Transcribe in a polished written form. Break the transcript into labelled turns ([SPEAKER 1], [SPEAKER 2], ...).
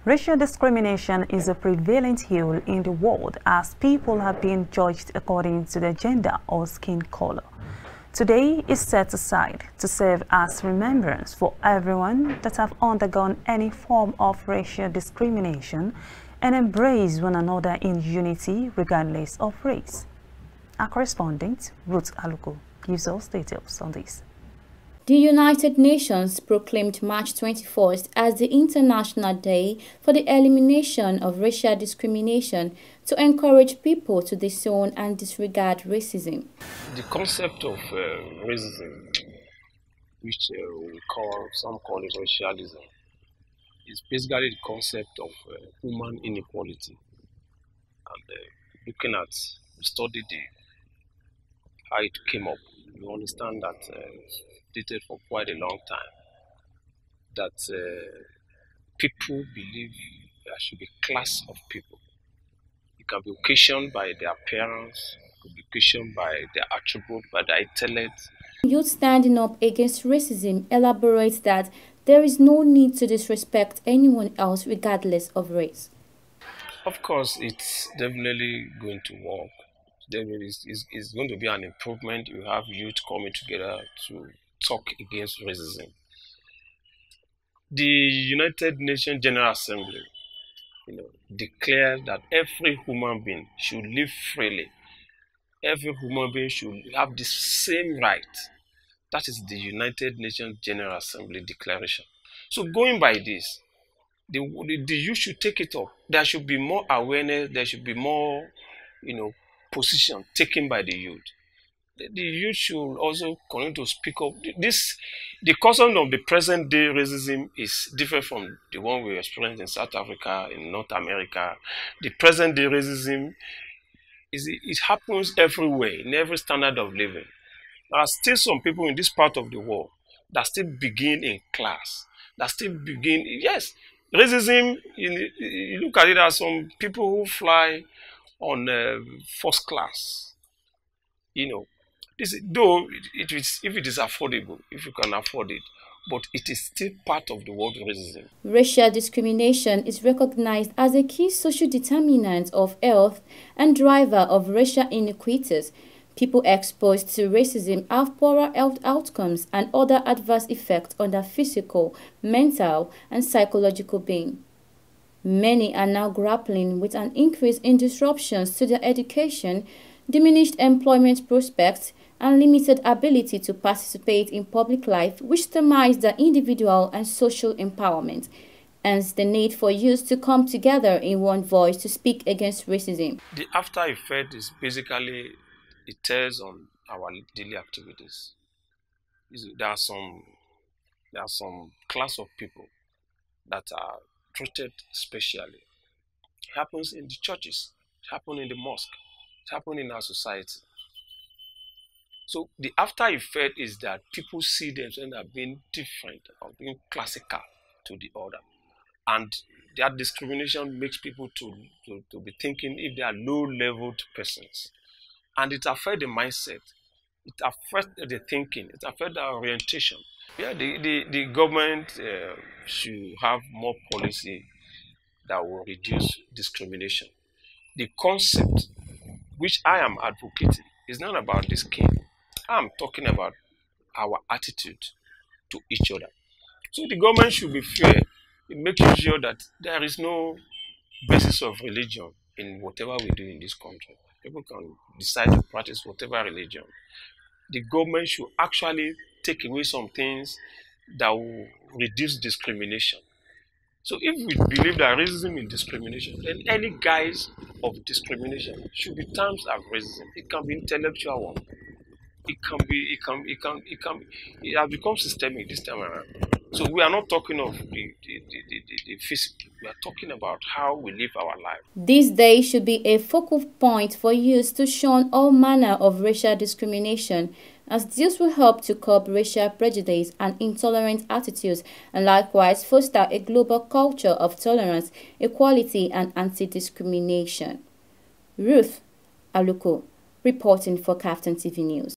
[SPEAKER 1] Racial discrimination is a prevalent ill in the world as people are being judged according to their gender or skin color. Today is set aside to serve as remembrance for everyone that have undergone any form of racial discrimination and embrace one another in unity regardless of race. Our correspondent, Ruth Aluko, gives us details on this.
[SPEAKER 2] The United Nations proclaimed March 21st as the International Day for the Elimination of Racial Discrimination to encourage people to disown and disregard racism.
[SPEAKER 3] The concept of racism, which some call it racialism, is basically the concept of human inequality. And looking at, we studied how it came up, you understand that dated for quite a long time, that people believe there should be a class of people. It can be occasioned by their appearance, it could be occasioned by their attribute, by their intellect.
[SPEAKER 2] Youth Standing Up Against Racism elaborates that there is no need to disrespect anyone else regardless of race.
[SPEAKER 3] Of course, it's definitely going to work. Definitely, it's going to be an improvement. You have youth coming together to talk against racism. The United Nations General Assembly, declared that every human being should live freely. Every human being should have the same right. That is the United Nations General Assembly Declaration. So going by this, the youth should take it up. There should be more awareness. There should be more, position taken by the youth. The youth should also continue to speak up. The caution of the present day racism is different from the one we experienced in South Africa, in North America. The present day racism it happens everywhere, in every standard of living. There are still some people in this part of the world that still begin in class, that still begin, yes, racism, you look at it as some people who fly on first class, though if it is affordable, if you can afford it, but it is still part of the world racism.
[SPEAKER 2] Racial discrimination is recognized as a key social determinant of health and driver of racial inequities. People exposed to racism have poorer health outcomes and other adverse effects on their physical, mental, and psychological being. Many are now grappling with an increase in disruptions to their education, diminished employment prospects, and limited ability to participate in public life, which demise their individual and social empowerment. Hence, the need for youth to come together in one voice to speak against racism.
[SPEAKER 3] The after effect is basically, it tells on our daily activities. There are some class of people that are treated specially. It happens in the churches, it happens in the mosque, it happens in our society. So the after effect is that people see themselves as being different or being classical to the other. And that discrimination makes people to be thinking if they are low-leveled persons. And it affects the mindset, it affects the thinking, it affects the orientation. Yeah, the government should have more policy that will reduce discrimination. The concept which I am advocating is not about the skin. I'm talking about our attitude to each other. So the government should be fair in making sure that there is no basis of religion in whatever we do in this country. People can decide to practice whatever religion. The government should actually take away some things that will reduce discrimination. So if we believe that racism is discrimination, then any guise of discrimination should be termed as racism. It can be intellectual one. It has become systemic this time around. So we are not talking of the physical. We are talking about how we live our life.
[SPEAKER 2] This day should be a focal point for youth to shun all manner of racial discrimination, as this will help to curb racial prejudice and intolerant attitudes, and likewise foster a global culture of tolerance, equality, and anti-discrimination. Ruth Aluko, reporting for KAFTAN TV News.